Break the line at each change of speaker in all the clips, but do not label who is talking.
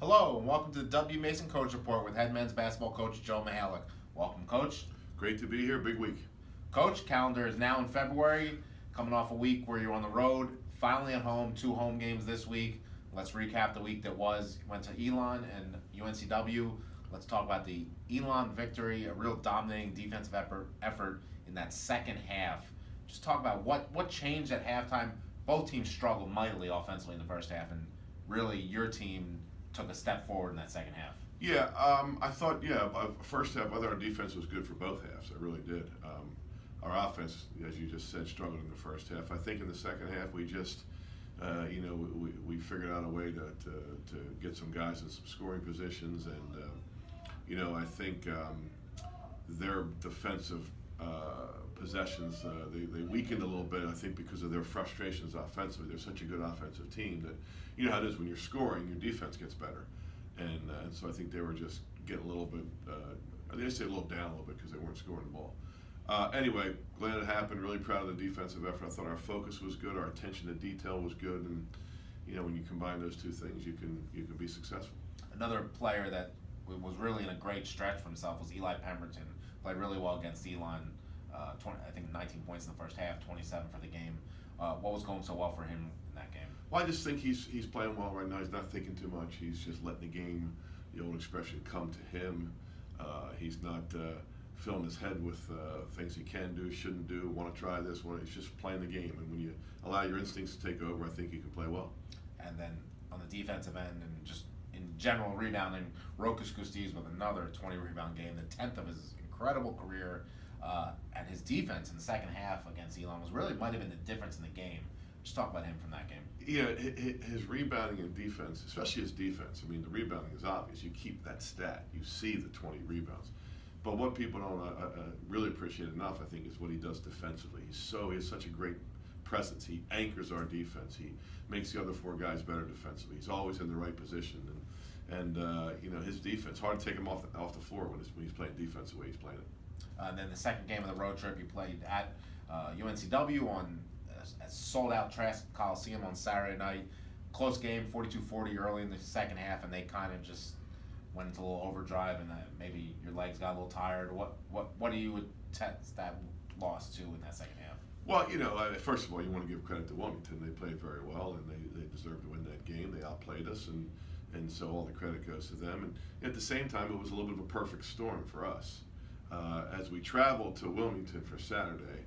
Hello, and welcome to the W. Mason Coach Report with head men's basketball coach Joe Mihalich. Welcome, Coach.
Great to be here. Big week.
Coach, calendar is now in February, coming off a week where you're on the road, finally at home, 2 home games this week. Let's recap the week that was. You went to Elon and UNCW. Let's talk about the Elon victory, a real dominating defensive effort in that second half. Just talk about what changed at halftime. Both teams struggled mightily offensively in the first half, and really your team took a step forward in that second half.
Yeah, I thought, first half, I thought our defense was good for both halves. I really did. Our offense, as you just said, struggled in the first half. I think in the second half, we just, we figured out a way to get some guys in some scoring positions. And, I think their defensive possessions, they weakened a little bit, I think, because of their frustrations offensively. They're such a good offensive team that, you know how it is when you're scoring, your defense gets better. And so I think they were just getting a little bit, they say a little down a little bit because they weren't scoring the ball. Anyway, glad it happened. Really proud of the defensive effort. I thought our focus was good, our attention to detail was good, and when you combine those two things, you can be successful.
Another player that was really in a great stretch for himself was Eli Pemberton. Played really well against Elon. I think 19 points in the first half, 27 for the game. What was going so well for him in that game?
Well, I just think he's playing well right now. He's not thinking too much. He's just letting the game, the old expression, come to him. He's not filling his head with things he can do, shouldn't do, want to try this. He's just playing the game. And when you allow your instincts to take over, I think you can play well.
And then on the defensive end and just in general rebounding, Rokas Gustis with another 20 rebound game, the 10th of his incredible career. And his defense in the second half against Elon might have been the difference in the game. Just talk about him from that game.
Yeah, his rebounding and defense, especially his defense. I mean, the rebounding is obvious. You keep that stat. You see the 20 rebounds. But what people don't really appreciate enough, I think, is what he does defensively. He has such a great presence. He anchors our defense. He makes the other 4 guys better defensively. He's always in the right position. And his defense, hard to take him off the floor when he's playing defense the way he's playing it.
And then the second game of the road trip, you played at UNCW on a sold-out Trask Coliseum on Saturday night. Close game, 42-40 early in the second half, and they kind of just went into a little overdrive, and maybe your legs got a little tired. What do you attest that loss to in that second half?
Well, first of all, you want to give credit to Wilmington. They played very well, and they deserved to win that game. They outplayed us, and so all the credit goes to them. And at the same time, it was a little bit of a perfect storm for us. As we traveled to Wilmington for Saturday,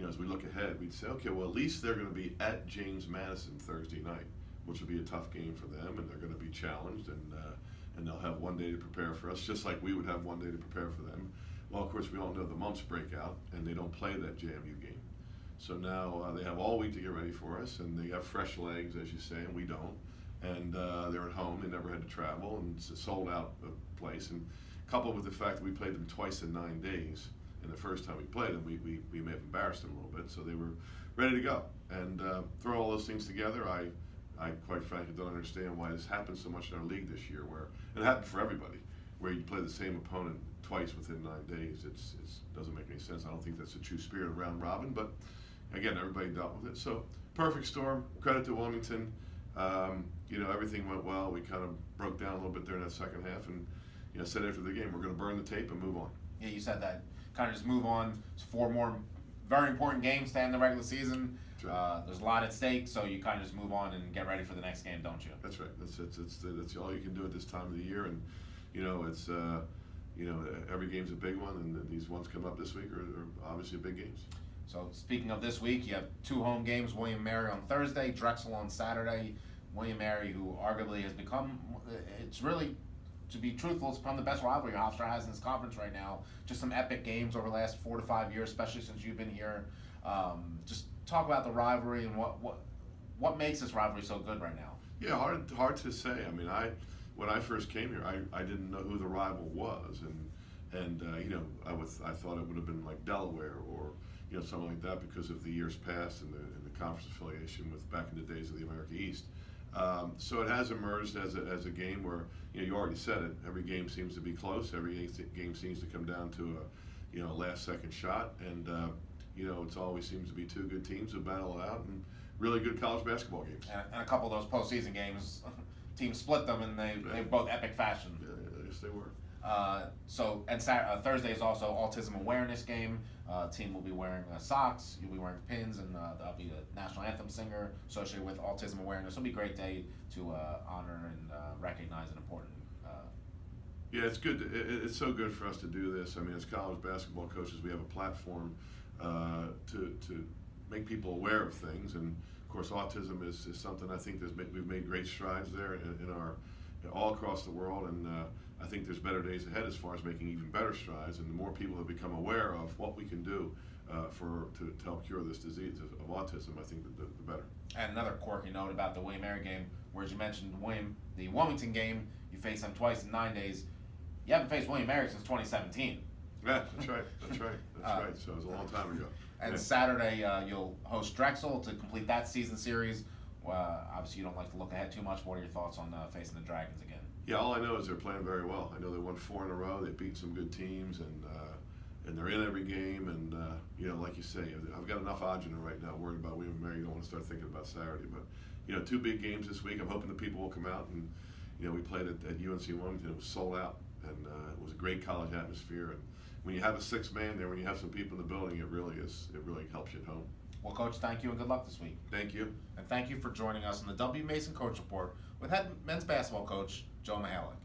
as we look ahead, we'd say, okay, well, at least they're going to be at James Madison Thursday night, which will be a tough game for them, and they're going to be challenged, and they'll have one day to prepare for us, just like we would have one day to prepare for them. Well, of course, we all know the mumps break out, and they don't play that JMU game. So now they have all week to get ready for us, and they have fresh legs, as you say, and we don't. And they're at home. They never had to travel, and it's a sold-out place. And coupled with the fact that we played them twice in 9 days, and the first time we played them, we may have embarrassed them a little bit, so they were ready to go. And throw all those things together, I quite frankly don't understand why this happens so much in our league this year, where it happened for everybody, where you play the same opponent twice within 9 days. It doesn't make any sense. I don't think that's the true spirit of round robin, but again, everybody dealt with it. So perfect storm, credit to Wilmington. Everything went well. We kind of broke down a little bit there in that second half, and said after the game, we're going to burn the tape and move on.
Yeah, you said that. Kind of just move on. It's 4 more very important games to end the regular season.
Right.
There's a lot at stake, so you kind of just move on and get ready for the next game, don't you?
That's right. That's all you can do at this time of the year, and it's every game's a big one, and these ones come up this week are obviously big games.
So speaking of this week, you have 2 home games: William Mary on Thursday, Drexel on Saturday. William Mary, who arguably has become, it's really, to be truthful, it's become the best rivalry Hofstra has in this conference right now. Just some epic games over the last 4 to 5 years, especially since you've been here. Just talk about the rivalry and what makes this rivalry so good right now.
Yeah, hard to say. I mean, when I first came here, I didn't know who the rival was, and I thought it would have been like Delaware or something like that because of the years past and the conference affiliation with back in the days of the America East. So it has emerged as a game where you already said it. Every game seems to be close. Every game seems to come down to a last second shot, and it always seems to be 2 good teams who battle it out, and really good college basketball games.
And a couple of those postseason games teams split them, and they both epic fashion.
Yeah, yes, they were.
Thursday is also Autism Awareness Game. Team will be wearing socks. You'll be wearing pins, and there'll be a national anthem singer associated with Autism Awareness. It'll be a great day to honor and recognize an important.
Yeah, it's good. It's so good for us to do this. I mean, as college basketball coaches, we have a platform to make people aware of things, and of course, autism is something I think we've made great strides there in our all across the world, and I think there's better days ahead as far as making even better strides. And the more people have become aware of what we can do to help cure this disease of autism, I think the better.
And another quirky note about the William Mary game, where as you mentioned the Wilmington game, you faced them twice in 9 days. You haven't faced William Mary since 2017.
Yeah, that's right. That's right. So it was a long time ago.
And Saturday, you'll host Drexel to complete that season series. Obviously, you don't like to look ahead too much. What are your thoughts on facing the Dragons again?
Yeah, all I know is they're playing very well. I know they won 4 in a row. They beat some good teams, and they're in every game. And like you say, I've got enough agita right now worried about William Mary. You don't want to start thinking about Saturday. But 2 big games this week. I'm hoping the people will come out. And we played at UNC Wilmington. It was sold out, and it was a great college atmosphere. And when you have a 6th man there, when you have some people in the building, it really helps you at home.
Well, Coach, thank you and good luck this week.
Thank you.
And thank you for joining us on the W. Mason Coach Report with head men's basketball coach Joe Mihalich.